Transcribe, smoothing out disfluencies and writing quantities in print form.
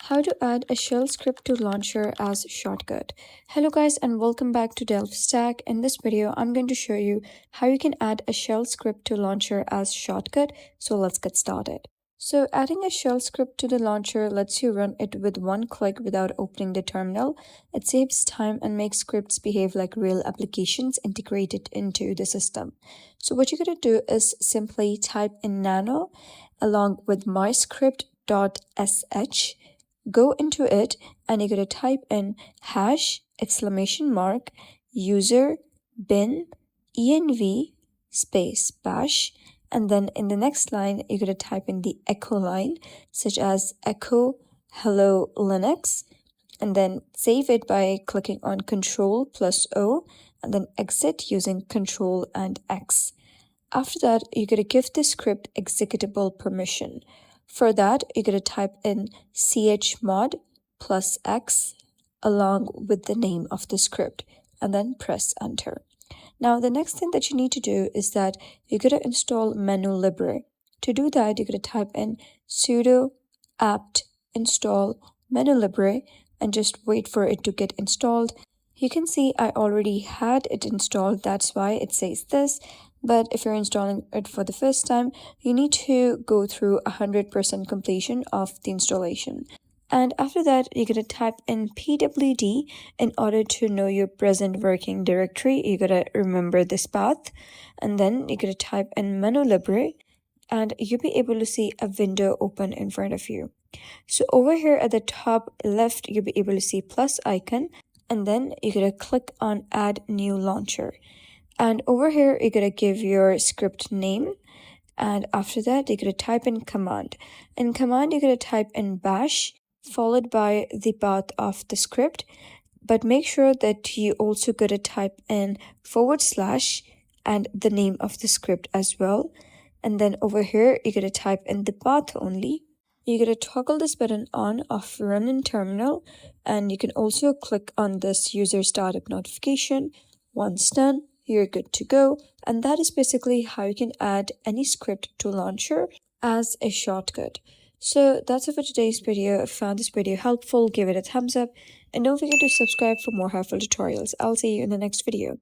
How to add a shell script to launcher as shortcut. Hello guys and welcome back to Delph Stack. In this video, I'm going to show you how you can add a shell script to launcher as shortcut. So let's get started. So adding a shell script to the launcher lets you run it with one click without opening the terminal. It saves time and makes scripts behave like real applications integrated into the system. So what you're going to do is simply type in nano along with myscript.sh. Go into it and you're going to type in hash exclamation mark user bin env space bash, and then in the next line you're going to type in the echo line such as echo hello linux, and then save it by clicking on Ctrl+O and then exit using Ctrl and X. After that, you're going to give the script executable permission. For that, you're going to type in chmod plus X along with the name of the script and then press enter. Now, the next thing that you need to do is that you're going to install Menulibre. To do that, you're going to type in sudo apt install Menulibre and just wait for it to get installed. You can see I already had it installed, that's why it says this. But if you're installing it for the first time, you need to go through 100% completion of the installation. And after that, you're going to type in pwd in order to know your present working directory. You're going to remember this path. And then you're going to type in Menulibre and you'll be able to see a window open in front of you. So over here at the top left, you'll be able to see plus icon. And then you're going to click on add new launcher. And over here, you're going to give your script name. And after that, you're going to type in command. In command, you're going to type in bash, followed by the path of the script. But make sure that you also going to type in / and the name of the script as well. And then over here, you're going to type in the path only. You're going to toggle this button on of run in terminal. And you can also click on this user startup notification. Once done, you're good to go. And that is basically how you can add any script to launcher as a shortcut. So that's it for today's video. If you found this video helpful, give it a thumbs up and don't forget to subscribe for more helpful tutorials. I'll see you in the next video.